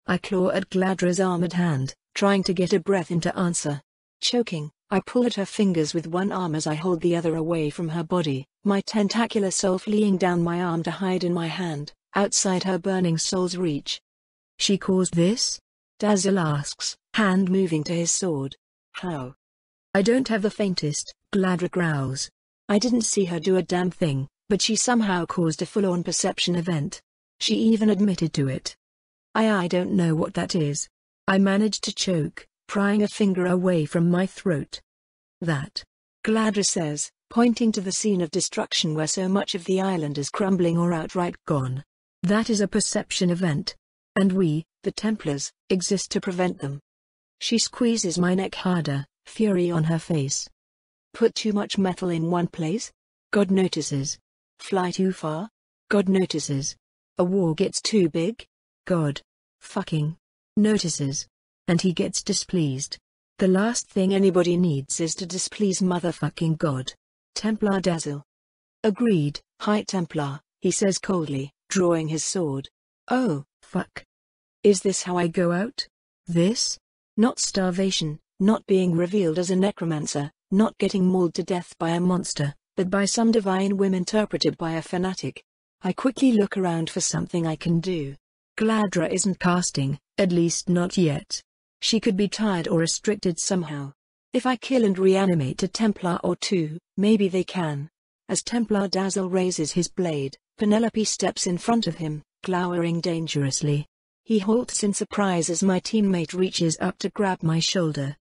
I claw at Gladra's armored hand, trying to get a breath in to answer. Choking, I pull at her fingers with one arm as I hold the other away from her body, my tentacular soul fleeing down my arm to hide in my hand, outside her burning soul's reach. She caused this? Dazzle asks, hand moving to his sword. How? I don't have the faintest, Gladra growls. I didn't see her do a damn thing, but she somehow caused a full-on perception event. She even admitted to it. I don't know what that is. I managed to choke, prying a finger away from my throat. That, Gladra says, pointing to the scene of destruction where so much of the island is crumbling or outright gone. That is a perception event. And we, the Templars, exist to prevent them. She squeezes my neck harder, fury on her face. Put too much metal in one place? God notices. Fly too far? God notices. A war gets too big? God fucking notices. And he gets displeased. The last thing anybody needs is to displease motherfucking God. Templar Dazzle. Agreed, High Templar, he says coldly, drawing his sword. Oh, fuck. Is this how I go out? This? Not starvation, not being revealed as a necromancer, not getting mauled to death by a monster, but by some divine whim interpreted by a fanatic. I quickly look around for something I can do. Gladra isn't casting, at least not yet. She could be tired or restricted somehow. If I kill and reanimate a Templar or two, maybe they can. As Templar Dazzle raises his blade, Penelope steps in front of him, glowering dangerously. He halts in surprise as my teammate reaches up to grab my shoulder.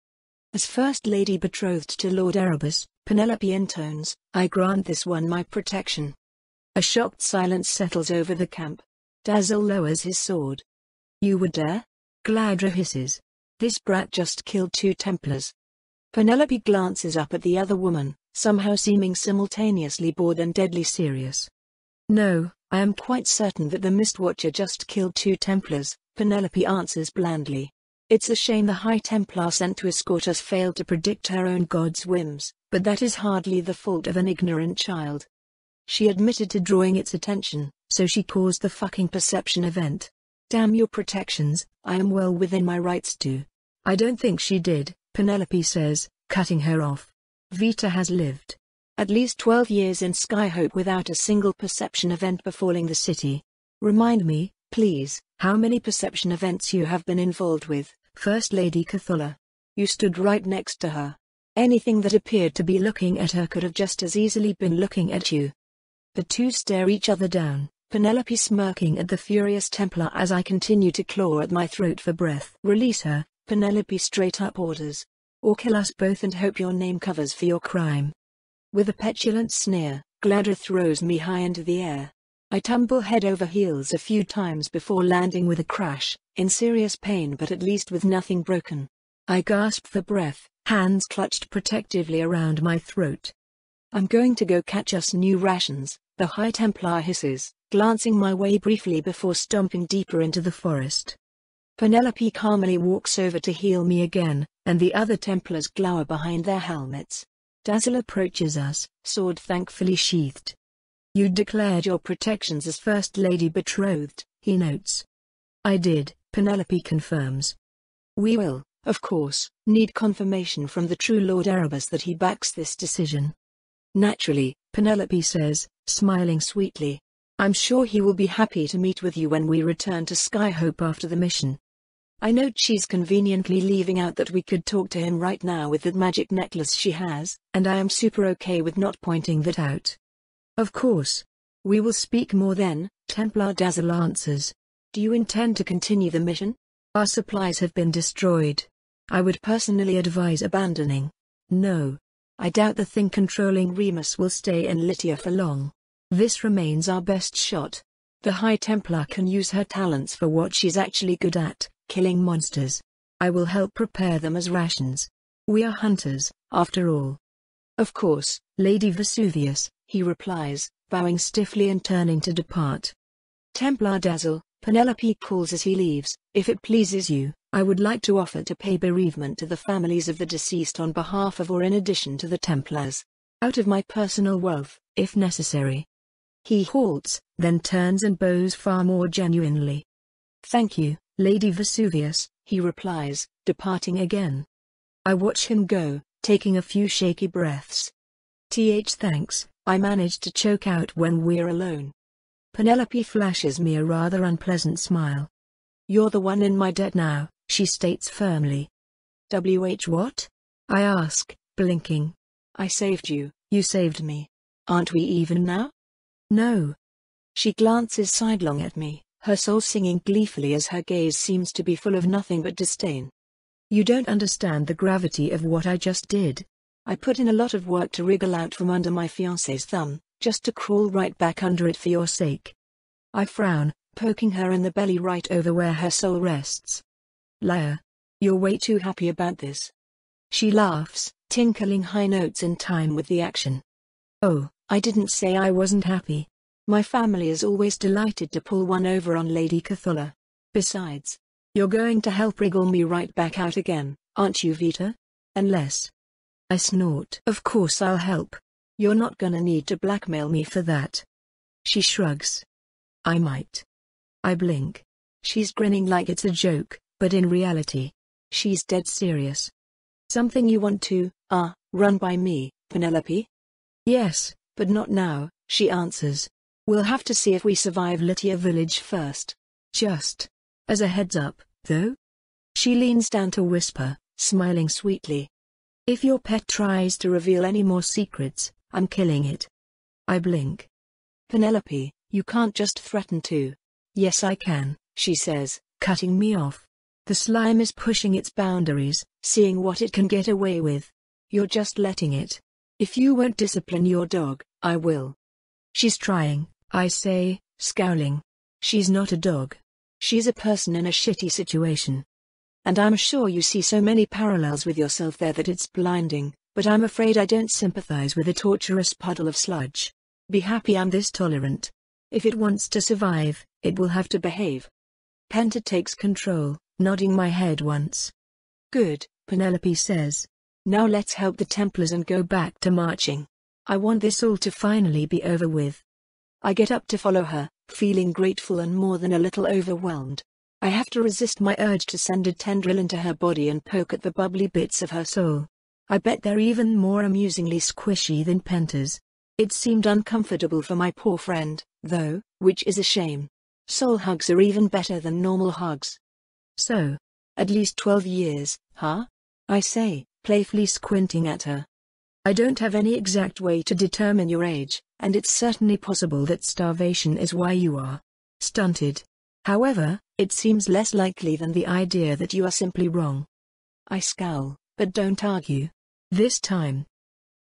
As First Lady betrothed to Lord Erebus, Penelope intones, I grant this one my protection. A shocked silence settles over the camp. Dazzle lowers his sword. You would dare? Gladra hisses. This brat just killed 2 Templars. Penelope glances up at the other woman, somehow seeming simultaneously bored and deadly serious. No, I am quite certain that the Mistwatcher just killed 2 Templars, Penelope answers blandly. It's a shame the High Templar sent to escort us failed to predict her own god's whims, but that is hardly the fault of an ignorant child. She admitted to drawing its attention, so she caused the fucking perception event. Damn your protections, I am well within my rights to. I don't think she did, Penelope says, cutting her off. Vita has lived at least 12 years in Skyhope without a single perception event befalling the city. Remind me, please, how many perception events you have been involved with, First Lady Cthulhu. You stood right next to her. Anything that appeared to be looking at her could have just as easily been looking at you. The two stare each other down, Penelope smirking at the furious Templar as I continue to claw at my throat for breath. Release her, Penelope straight up orders. Or kill us both and hope your name covers for your crime. With a petulant sneer, Gladra throws me high into the air. I tumble head over heels a few times before landing with a crash, in serious pain but at least with nothing broken. I gasp for breath, hands clutched protectively around my throat. I'm going to go catch us new rations, the High Templar hisses, glancing my way briefly before stomping deeper into the forest. Penelope calmly walks over to heal me again, and the other Templars glower behind their helmets. Dazzle approaches us, sword thankfully sheathed. You declared your protections as First Lady betrothed, he notes. I did, Penelope confirms. We will, of course, need confirmation from the true Lord Erebus that he backs this decision. Naturally, Penelope says, smiling sweetly. I'm sure he will be happy to meet with you when we return to Skyhope after the mission. I note she's conveniently leaving out that we could talk to him right now with that magic necklace she has, and I am super okay with not pointing that out. Of course. We will speak more then, Templar Dazzle answers. Do you intend to continue the mission? Our supplies have been destroyed. I would personally advise abandoning. No. I doubt the thing controlling Remus will stay in Lytia for long. This remains our best shot. The High Templar can use her talents for what she's actually good at, killing monsters. I will help prepare them as rations. We are hunters, after all. Of course, Lady Vesuvius, he replies, bowing stiffly and turning to depart. Templar Dazzle, Penelope calls as he leaves, if it pleases you, I would like to offer to pay bereavement to the families of the deceased on behalf of or in addition to the Templars. Out of my personal wealth, if necessary. He halts, then turns and bows far more genuinely. Thank you, Lady Vesuvius, he replies, departing again. I watch him go, taking a few shaky breaths. Thanks, I manage to choke out when we're alone. Penelope flashes me a rather unpleasant smile. You're the one in my debt now, she states firmly. What? I ask, blinking. I saved you, you saved me. Aren't we even now? No. She glances sidelong at me, her soul singing gleefully as her gaze seems to be full of nothing but disdain. You don't understand the gravity of what I just did. I put in a lot of work to wriggle out from under my fiancé's thumb, just to crawl right back under it for your sake. I frown, poking her in the belly right over where her soul rests. Liar. You're way too happy about this. She laughs, tinkling high notes in time with the action. Oh, I didn't say I wasn't happy. My family is always delighted to pull one over on Lady Cthulhu. Besides, you're going to help wriggle me right back out again, aren't you, Vita? Unless. I snort. Of course I'll help. You're not gonna need to blackmail me for that. She shrugs. I might. I blink. She's grinning like it's a joke, but in reality, she's dead serious. Something you want to, run by me, Penelope? Yes, but not now, she answers. We'll have to see if we survive Litia village first. Just as a heads up, though? She leans down to whisper, smiling sweetly. If your pet tries to reveal any more secrets, I'm killing it. I blink. Penelope, you can't just threaten to. Yes I can, she says, cutting me off. The slime is pushing its boundaries, seeing what it can get away with. You're just letting it. If you won't discipline your dog, I will. She's trying, I say, scowling. She's not a dog. She's a person in a shitty situation. And I'm sure you see so many parallels with yourself there that it's blinding, but I'm afraid I don't sympathize with a torturous puddle of sludge. Be happy I'm this tolerant. If it wants to survive, it will have to behave. Penta takes control, nodding my head once. Good, Penelope says. Now let's help the Templars and go back to marching. I want this all to finally be over with. I get up to follow her, feeling grateful and more than a little overwhelmed. I have to resist my urge to send a tendril into her body and poke at the bubbly bits of her soul. I bet they're even more amusingly squishy than Penta's. It seemed uncomfortable for my poor friend, though, which is a shame. Soul hugs are even better than normal hugs. So, at least 12 years, huh? I say, playfully squinting at her. I don't have any exact way to determine your age, and it's certainly possible that starvation is why you are stunted. However, it seems less likely than the idea that you are simply wrong. I scowl, but don't argue. This time.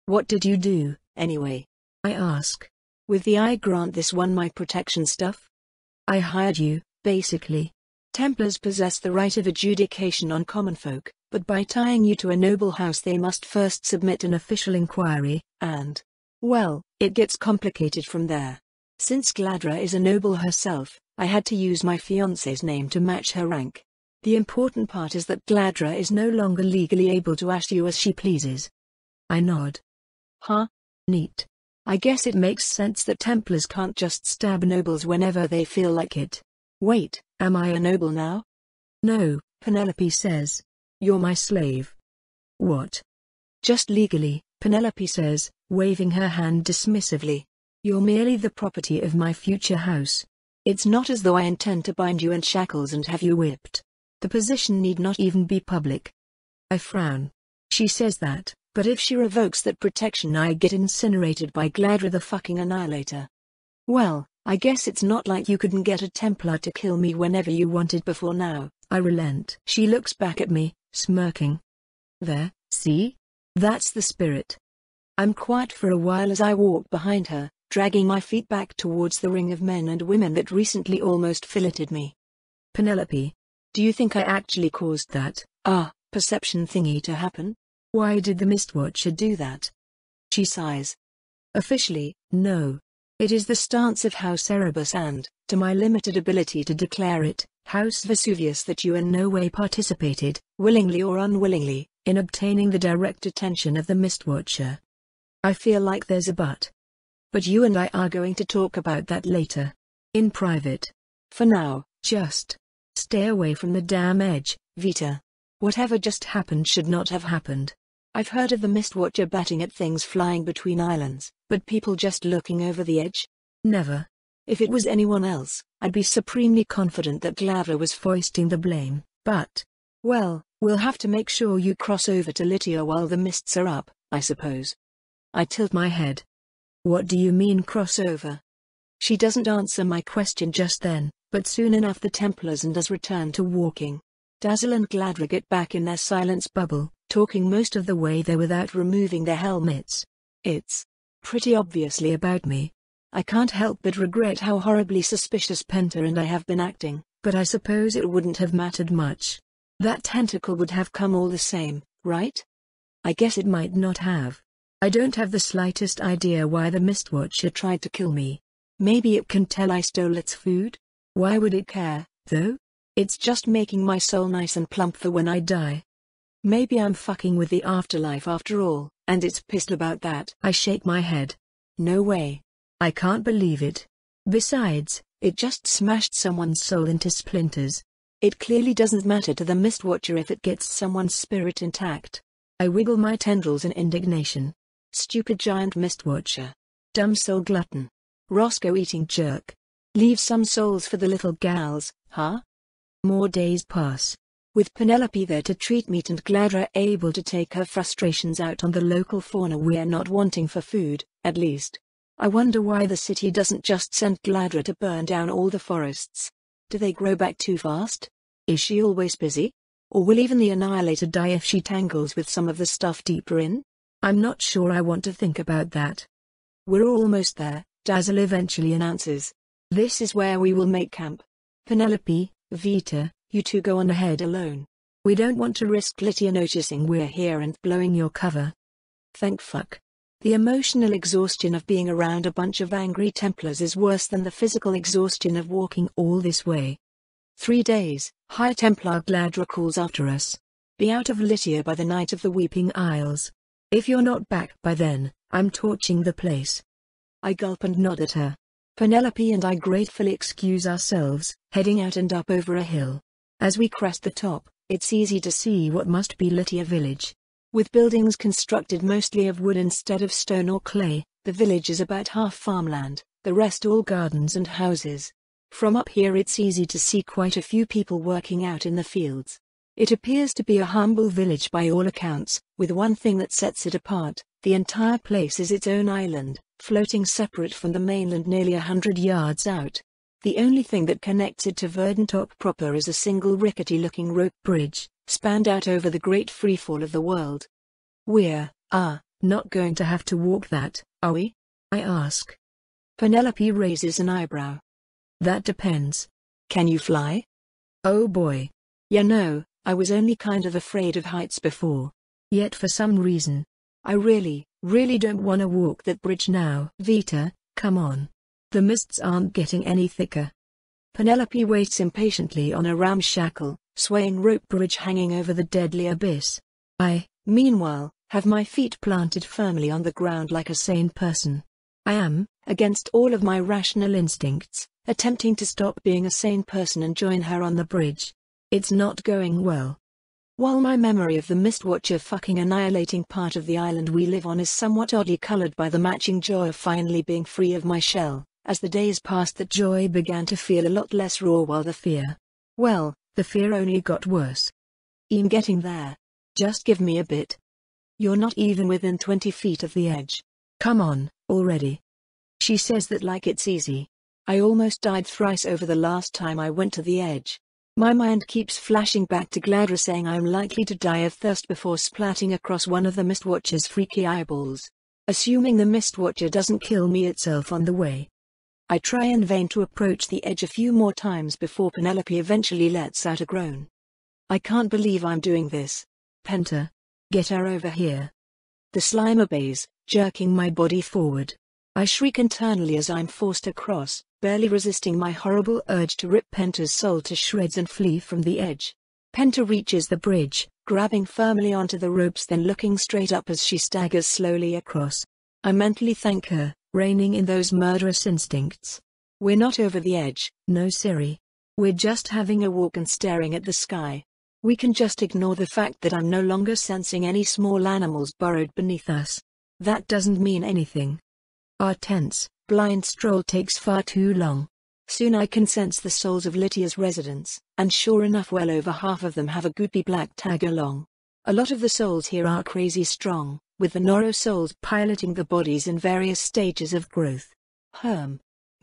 What did you do, anyway? I ask. With the I grant this one my protection stuff? I hired you, basically. Templars possess the right of adjudication on common folk, but by tying you to a noble house they must first submit an official inquiry, and, well, it gets complicated from there. Since Gladra is a noble herself, I had to use my fiancé's name to match her rank. The important part is that Gladra is no longer legally able to ask you as she pleases. I nod. Huh? Neat. I guess it makes sense that Templars can't just stab nobles whenever they feel like it. Wait, am I a noble now? No, Penelope says. You're my slave. What? Just legally, Penelope says, waving her hand dismissively. You're merely the property of my future house. It's not as though I intend to bind you in shackles and have you whipped. The position need not even be public. I frown. She says that, but if she revokes that protection I get incinerated by Gladra the fucking Annihilator. Well, I guess it's not like you couldn't get a Templar to kill me whenever you wanted before now. I relent. She looks back at me, smirking. There, see? That's the spirit. I'm quiet for a while as I walk behind her, dragging my feet back towards the ring of men and women that recently almost filleted me. Penelope. Do you think I actually caused that, perception thingy to happen? Why did the Mistwatcher do that? She sighs. Officially, no. It is the stance of House Erebus and, to my limited ability to declare it, House Vesuvius that you in no way participated, willingly or unwillingly, in obtaining the direct attention of the Mistwatcher. I feel like there's a but. But you and I are going to talk about that later. In private. For now, just stay stay away from the damn edge, Vita. Whatever just happened should not have happened. I've heard of the Mistwatcher batting at things flying between islands, but people just looking over the edge? Never. If it was anyone else, I'd be supremely confident that Glavra was foisting the blame, but... well, we'll have to make sure you cross over to Lytia while the mists are up, I suppose. I tilt my head. What do you mean crossover? She doesn't answer my question just then, but soon enough the Templars and us return to walking. Dazzle and Gladra get back in their silence bubble, talking most of the way there without removing their helmets. It's pretty obviously about me. I can't help but regret how horribly suspicious Penta and I have been acting, but I suppose it wouldn't have mattered much. That tentacle would have come all the same, right? I guess it might not have. I don't have the slightest idea why the Mistwatcher tried to kill me. Maybe it can tell I stole its food? Why would it care, though? It's just making my soul nice and plump for when I die. Maybe I'm fucking with the afterlife after all, and it's pissed about that. I shake my head. No way. I can't believe it. Besides, it just smashed someone's soul into splinters. It clearly doesn't matter to the Mistwatcher if it gets someone's spirit intact. I wiggle my tendrils in indignation. Stupid giant Mistwatcher. Dumb soul glutton. Roscoe eating jerk. Leave some souls for the little gals, huh? More days pass. With Penelope there to treat meat and Gladra able to take her frustrations out on the local fauna we're not wanting for food, at least. I wonder why the city doesn't just send Gladra to burn down all the forests. Do they grow back too fast? Is she always busy? Or will even the Annihilator die if she tangles with some of the stuff deeper in? I'm not sure I want to think about that. We're almost there, Dazzle eventually announces. This is where we will make camp. Penelope, Vita, you two go on ahead alone. We don't want to risk Lytia noticing we're here and blowing your cover. Thank fuck. The emotional exhaustion of being around a bunch of angry Templars is worse than the physical exhaustion of walking all this way. 3 days, High Templar Gladra calls after us. Be out of Lytia by the night of the Weeping Isles. If you're not back by then, I'm torching the place. I gulp and nod at her. Penelope and I gratefully excuse ourselves, heading out and up over a hill. As we crest the top, it's easy to see what must be Lytia village. With buildings constructed mostly of wood instead of stone or clay, the village is about half farmland, the rest all gardens and houses. From up here it's easy to see quite a few people working out in the fields. It appears to be a humble village by all accounts, with one thing that sets it apart: the entire place is its own island, floating separate from the mainland nearly 100 yards out. The only thing that connects it to Verdantop proper is a single rickety-looking rope bridge, spanned out over the great freefall of the world. We're, not going to have to walk that, are we? I ask. Penelope raises an eyebrow. That depends. Can you fly? Oh boy. Yeah, no, I was only kind of afraid of heights before. Yet for some reason, I really don't want to walk that bridge now. Vita, come on. The mists aren't getting any thicker. Penelope waits impatiently on a ramshackle, swaying rope bridge hanging over the deadly abyss. I, meanwhile, have my feet planted firmly on the ground like a sane person. I am, against all of my rational instincts, attempting to stop being a sane person and join her on the bridge. It's not going well. While my memory of the Mistwatcher fucking annihilating part of the island we live on is somewhat oddly colored by the matching joy of finally being free of my shell, as the days passed that joy began to feel a lot less raw while the fear, well, the fear only got worse. I'm getting there. Just give me a bit. You're not even within 20 feet of the edge. Come on, already. She says that like it's easy. I almost died thrice over the last time I went to the edge. My mind keeps flashing back to Gladra saying I'm likely to die of thirst before splatting across one of the Mistwatcher's freaky eyeballs. Assuming the Mistwatcher doesn't kill me itself on the way. I try in vain to approach the edge a few more times before Penelope eventually lets out a groan. I can't believe I'm doing this. Penta. Get her over here. The slime obeys, jerking my body forward. I shriek internally as I'm forced across, barely resisting my horrible urge to rip Penta's soul to shreds and flee from the edge. Penta reaches the bridge, grabbing firmly onto the ropes then looking straight up as she staggers slowly across. I mentally thank her, reining in those murderous instincts. We're not over the edge, no Siri. We're just having a walk and staring at the sky. We can just ignore the fact that I'm no longer sensing any small animals burrowed beneath us. That doesn't mean anything. Our tense, blind stroll takes far too long. Soon I can sense the souls of Lytia's residents, and sure enough well over half of them have a goopy black tag along. A lot of the souls here are crazy strong, with the Noro souls piloting the bodies in various stages of growth.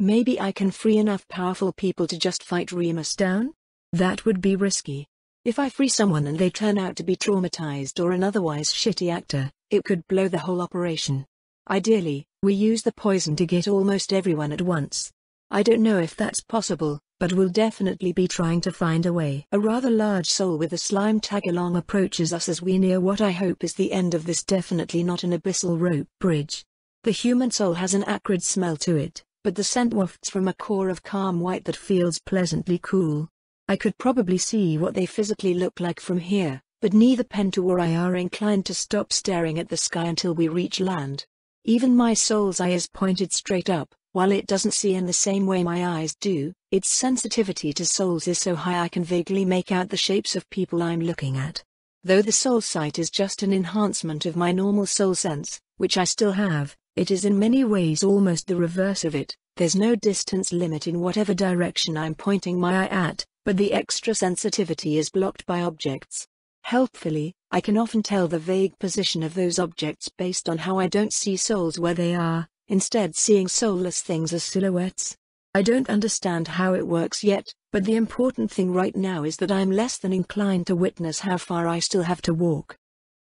Maybe I can free enough powerful people to just fight Remus down? That would be risky. If I free someone and they turn out to be traumatized or an otherwise shitty actor, it could blow the whole operation. Ideally, we use the poison to get almost everyone at once. I don't know if that's possible, but we'll definitely be trying to find a way. A rather large soul with a slime tag-along approaches us as we near what I hope is the end of this definitely not an abyssal rope bridge. The human soul has an acrid smell to it, but the scent wafts from a core of calm white that feels pleasantly cool. I could probably see what they physically look like from here, but neither Penta or I are inclined to stop staring at the sky until we reach land. Even my soul's eye is pointed straight up, while it doesn't see in the same way my eyes do. Its sensitivity to souls is so high I can vaguely make out the shapes of people I'm looking at. Though the soul sight is just an enhancement of my normal soul sense, which I still have, it is in many ways almost the reverse of it. There's no distance limit in whatever direction I'm pointing my eye at, but the extra sensitivity is blocked by objects. Helpfully, I can often tell the vague position of those objects based on how I don't see souls where they are, instead seeing soulless things as silhouettes. I don't understand how it works yet, but the important thing right now is that I'm less than inclined to witness how far I still have to walk.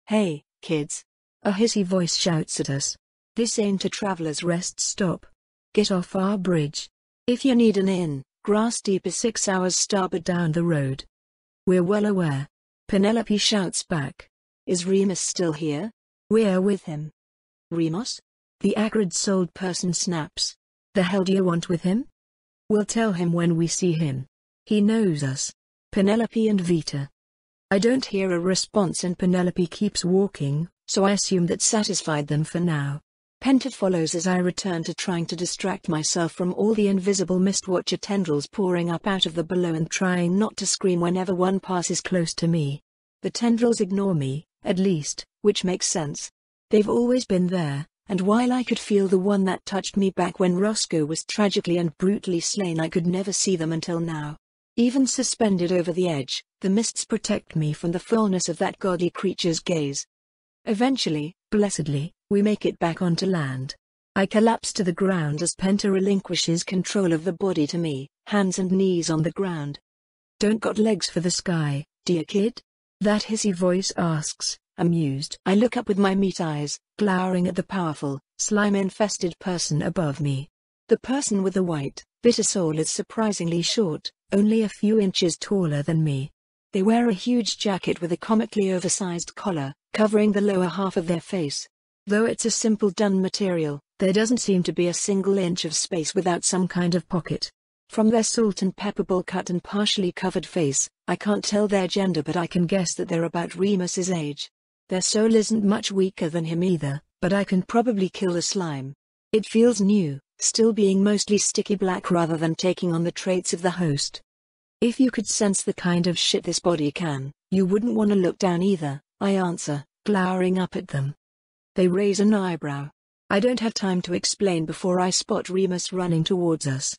Hey, kids. A hissy voice shouts at us. This ain't a traveler's rest stop. Get off our bridge. If you need an inn, Grass Deep is 6 hours starboard down the road. We're well aware. Penelope shouts back. Is Remus still here? We're with him. Remus? The acrid-souled person snaps. The hell do you want with him? We'll tell him when we see him. He knows us. Penelope and Vita. I don't hear a response and Penelope keeps walking, so I assume that satisfied them for now. Penta follows as I return to trying to distract myself from all the invisible Mistwatcher tendrils pouring up out of the below and trying not to scream whenever one passes close to me. The tendrils ignore me, at least, which makes sense. They've always been there, and while I could feel the one that touched me back when Roscoe was tragically and brutally slain, I could never see them until now. Even suspended over the edge, the mists protect me from the fullness of that godly creature's gaze. Eventually, blessedly, we make it back onto land. I collapse to the ground as Penta relinquishes control of the body to me, hands and knees on the ground. Don't got legs for the sky, do you, kid? That hissy voice asks, amused. I look up with my meat eyes, glowering at the powerful, slime-infested person above me. The person with the white, bitter soul is surprisingly short, only a few inches taller than me. They wear a huge jacket with a comically oversized collar, covering the lower half of their face. Though it's a simple dun material, there doesn't seem to be a single inch of space without some kind of pocket. From their salt and pepper bowl cut and partially covered face, I can't tell their gender, but I can guess that they're about Remus's age. Their soul isn't much weaker than him either, but I can probably kill the slime. It feels new, still being mostly sticky black rather than taking on the traits of the host. If you could sense the kind of shit this body can, you wouldn't want to look down either, I answer, glowering up at them. They raise an eyebrow. I don't have time to explain before I spot Remus running towards us.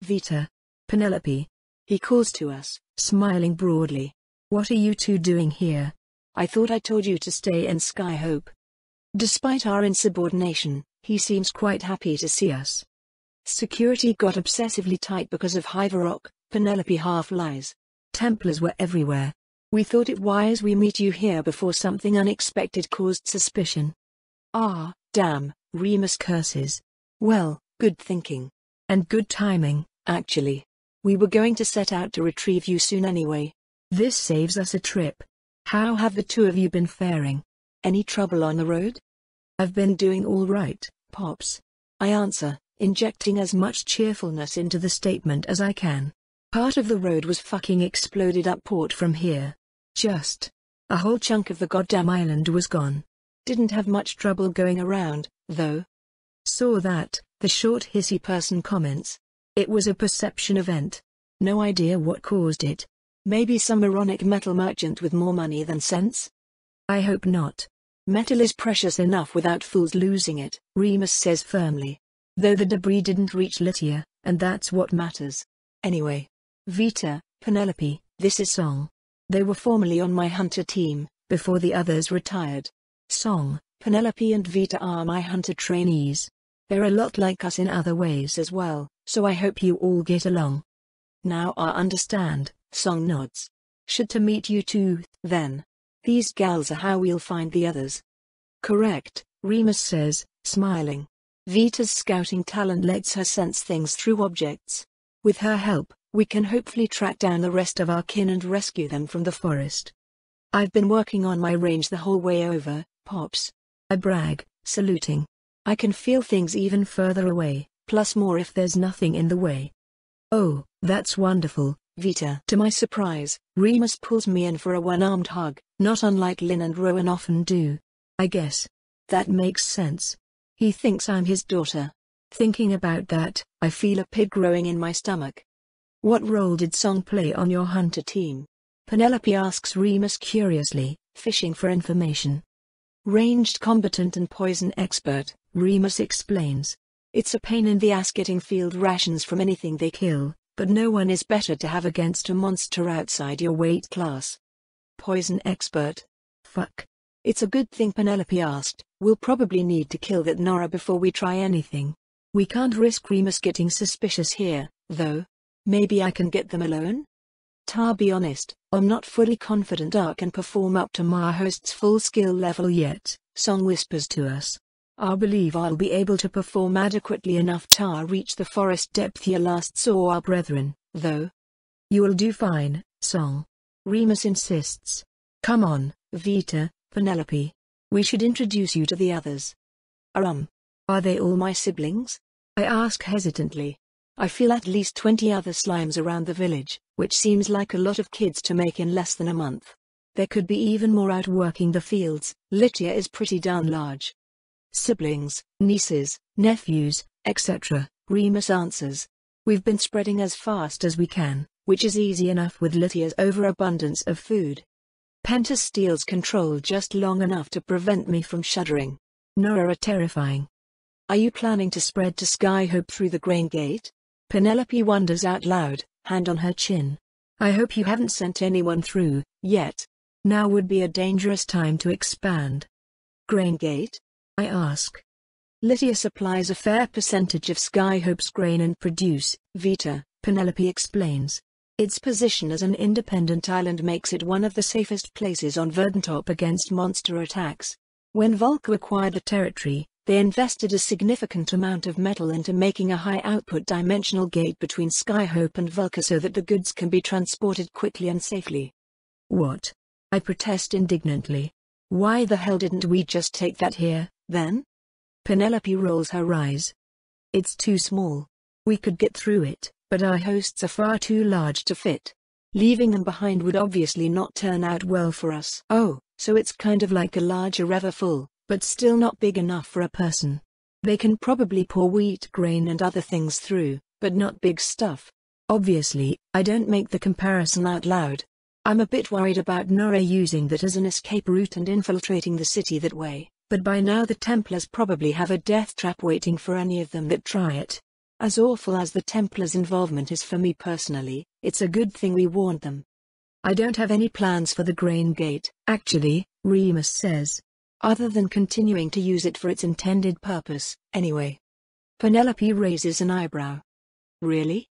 Vita. Penelope. He calls to us, smiling broadly. What are you two doing here? I thought I told you to stay in Skyhope. Despite our insubordination, he seems quite happy to see us. Security got obsessively tight because of Hiverrock, Penelope half lies. Templars were everywhere. We thought it wise we meet you here before something unexpected caused suspicion. Ah, damn, Remus curses. Well, good thinking. And good timing, actually. We were going to set out to retrieve you soon anyway. This saves us a trip. How have the two of you been faring? Any trouble on the road? I've been doing all right, Pops. I answer, injecting as much cheerfulness into the statement as I can. Part of the road was fucking exploded up port from here. Just. A whole chunk of the goddamn island was gone. Didn't have much trouble going around, though. Saw that, the short hissy person comments. It was a perception event. No idea what caused it. Maybe some ironic metal merchant with more money than sense? I hope not. Metal is precious enough without fools losing it, Remus says firmly. Though the debris didn't reach Lytia, and that's what matters. Anyway. Vita, Penelope, this is Song. They were formerly on my hunter team, before the others retired. Song, Penelope and Vita are my hunter trainees. They're a lot like us in other ways as well, so I hope you all get along. Now I understand, Song nods. Should to meet you two, then. These gals are how we'll find the others. Correct, Remus says, smiling. Vita's scouting talent lets her sense things through objects. With her help, we can hopefully track down the rest of our kin and rescue them from the forest. I've been working on my range the whole way over, Pops. I brag, saluting. I can feel things even further away, plus more if there's nothing in the way. Oh, that's wonderful, Vita. To my surprise, Remus pulls me in for a one-armed hug, not unlike Lynn and Rowan often do. I guess. That makes sense. He thinks I'm his daughter. Thinking about that, I feel a pig growing in my stomach. What role did Song play on your hunter team? Penelope asks Remus curiously, fishing for information. Ranged combatant and poison expert, Remus explains. It's a pain in the ass getting field rations from anything they kill, but no one is better to have against a monster outside your weight class. Poison expert? Fuck. It's a good thing Penelope asked. We'll probably need to kill that Nora before we try anything. We can't risk Remus getting suspicious here, though. Maybe I can get them alone? To be honest, I'm not fully confident I can perform up to my host's full skill level yet, Song whispers to us. I believe I'll be able to perform adequately enough to reach the forest depth you last saw our brethren, though. You'll do fine, Song. Remus insists. Come on, Vita, Penelope. We should introduce you to the others. Are they all my siblings? I ask hesitantly. I feel at least 20 other slimes around the village, which seems like a lot of kids to make in less than a month. There could be even more out working the fields. Lytia is pretty darn large. Siblings, nieces, nephews, etc., Remus answers. We've been spreading as fast as we can, which is easy enough with Lytia's overabundance of food. Penta steals control just long enough to prevent me from shuddering. Nora are terrifying. Are you planning to spread to Skyhope through the grain gate? Penelope wonders out loud, hand on her chin. I hope you haven't sent anyone through, yet. Now would be a dangerous time to expand. Grain gate? I ask. Lytia supplies a fair percentage of Skyhope's grain and produce, Vita, Penelope explains. Its position as an independent island makes it one of the safest places on Verdantop against monster attacks. When Volk acquired the territory, they invested a significant amount of metal into making a high-output dimensional gate between Skyhope and Vulca so that the goods can be transported quickly and safely. What? I protest indignantly. Why the hell didn't we just take that here, then? Penelope rolls her eyes. It's too small. We could get through it, but our hosts are far too large to fit. Leaving them behind would obviously not turn out well for us. Oh, so it's kind of like a larger river full, but still not big enough for a person. They can probably pour wheat grain and other things through, but not big stuff. Obviously, I don't make the comparison out loud. I'm a bit worried about Nora using that as an escape route and infiltrating the city that way, but by now the Templars probably have a death trap waiting for any of them that try it. As awful as the Templars' involvement is for me personally, it's a good thing we warned them. I don't have any plans for the grain gate, actually, Remus says. Other than continuing to use it for its intended purpose, anyway. Penelope raises an eyebrow. Really?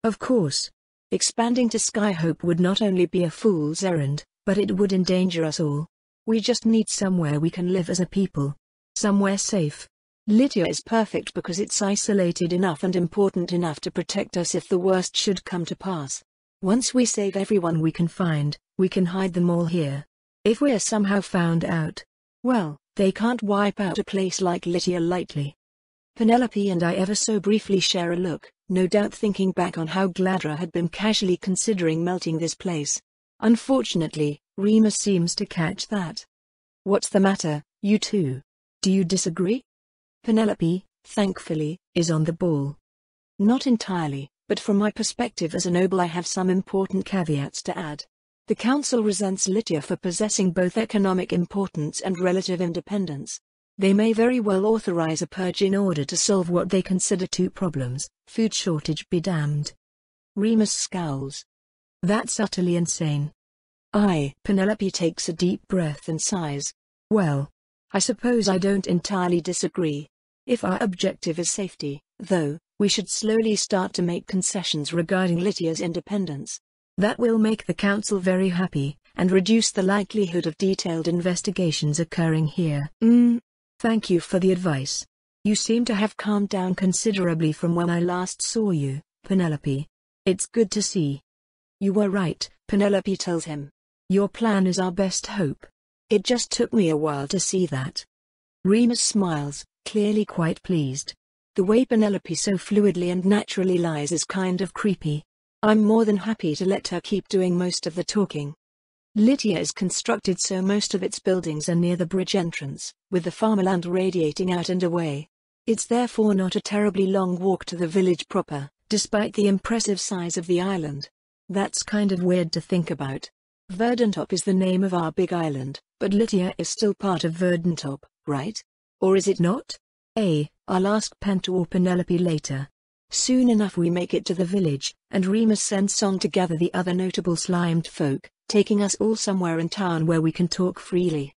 Of course. Expanding to Skyhope would not only be a fool's errand, but it would endanger us all. We just need somewhere we can live as a people. Somewhere safe. Lytia is perfect because it's isolated enough and important enough to protect us if the worst should come to pass. Once we save everyone we can find, we can hide them all here. If we're somehow found out, well, they can't wipe out a place like Lytia lightly. Penelope and I ever so briefly share a look, no doubt thinking back on how Gladra had been casually considering melting this place. Unfortunately, Remus seems to catch that. What's the matter, you two? Do you disagree? Penelope, thankfully, is on the ball. Not entirely, but from my perspective as a noble I have some important caveats to add. The Council resents Lytia for possessing both economic importance and relative independence. They may very well authorize a purge in order to solve what they consider two problems, food shortage be damned. Remus scowls. That's utterly insane. Penelope takes a deep breath and sighs. Well, I suppose I don't entirely disagree. If our objective is safety, though, we should slowly start to make concessions regarding Lytia's independence. That will make the Council very happy, and reduce the likelihood of detailed investigations occurring here. Thank you for the advice. You seem to have calmed down considerably from when I last saw you, Penelope. It's good to see. You were right, Penelope tells him. Your plan is our best hope. It just took me a while to see that. Remus smiles, clearly quite pleased. The way Penelope so fluidly and naturally lies is kind of creepy. I'm more than happy to let her keep doing most of the talking. Lytia is constructed so most of its buildings are near the bridge entrance, with the farmland radiating out and away. It's therefore not a terribly long walk to the village proper, despite the impressive size of the island. That's kind of weird to think about. Verdantop is the name of our big island, but Lytia is still part of Verdantop, right? Or is it not? I'll ask Penta or Penelope later. Soon enough we make it to the village, and Remus sends Song to gather the other notable slimed folk, taking us all somewhere in town where we can talk freely.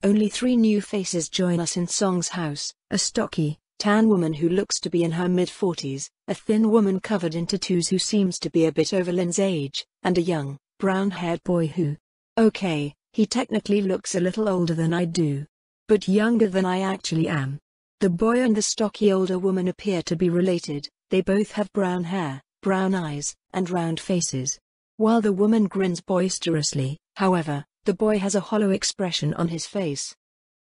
Only 3 new faces join us in Song's house, a stocky, tan woman who looks to be in her mid-40s, a thin woman covered in tattoos who seems to be a bit over Lynn's age, and a young, brown-haired boy who, okay, he technically looks a little older than I do, but younger than I actually am. The boy and the stocky older woman appear to be related. They both have brown hair, brown eyes, and round faces. While the woman grins boisterously, however, the boy has a hollow expression on his face.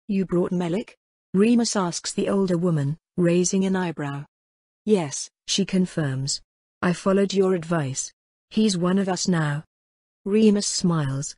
You brought Melik? Remus asks the older woman, raising an eyebrow. Yes, she confirms. I followed your advice. He's one of us now. Remus smiles.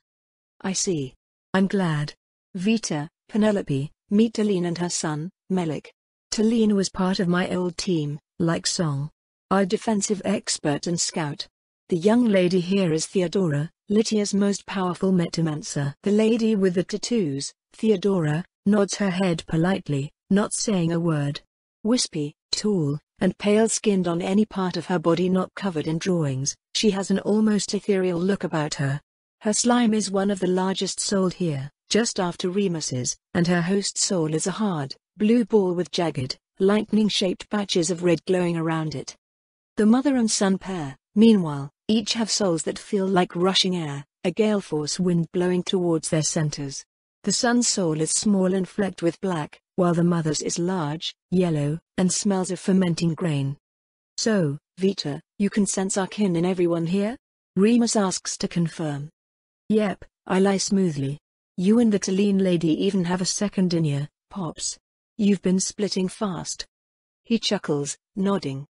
I see. I'm glad. Vita, Penelope, meet Talene and her son, Melik. Talene was part of my old team, like Song. Our defensive expert and scout. The young lady here is Theodora, Lytia's most powerful metamancer. The lady with the tattoos, Theodora, nods her head politely, not saying a word. Wispy, tall, and pale-skinned on any part of her body not covered in drawings, she has an almost ethereal look about her. Her slime is one of the largest sold here, just after Remus's, and her host soul is a hard, blue ball with jagged, lightning-shaped patches of red glowing around it. The mother and son pair, meanwhile, each have souls that feel like rushing air, a gale force wind blowing towards their centers. The son's soul is small and flecked with black, while the mother's is large, yellow, and smells of fermenting grain. So, Vita, you can sense our kin in everyone here? Remus asks to confirm. Yep, I lie smoothly. You and the Talene lady even have a second in you, Pops. You've been splitting fast. He chuckles, nodding.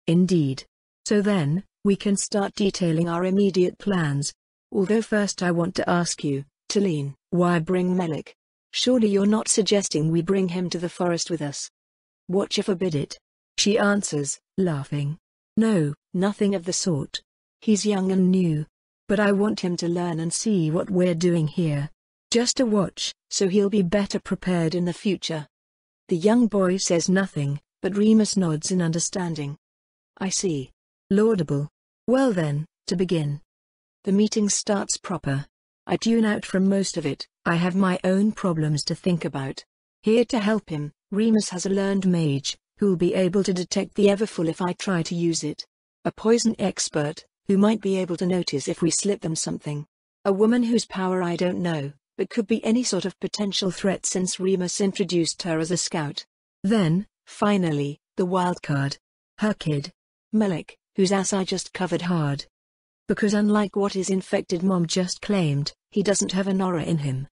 Indeed. So then, we can start detailing our immediate plans. Although first I want to ask you, Talene, why bring Melik? Surely you're not suggesting we bring him to the forest with us. Watcher forbid it. She answers, laughing. No, nothing of the sort. He's young and new. But I want him to learn and see what we're doing here. Just a watch, so he'll be better prepared in the future. The young boy says nothing, but Remus nods in understanding. I see. Laudable. Well then, to begin. The meeting starts proper. I tune out from most of it. I have my own problems to think about. Here to help him, Remus has a learned mage, who'll be able to detect the Everfull if I try to use it. A poison expert, who might be able to notice if we slip them something. A woman whose power I don't know, but could be any sort of potential threat since Remus introduced her as a scout. Then, finally, the wildcard. Her kid. Melik, whose ass I just covered hard. Because unlike what his infected mom just claimed, he doesn't have an aura in him.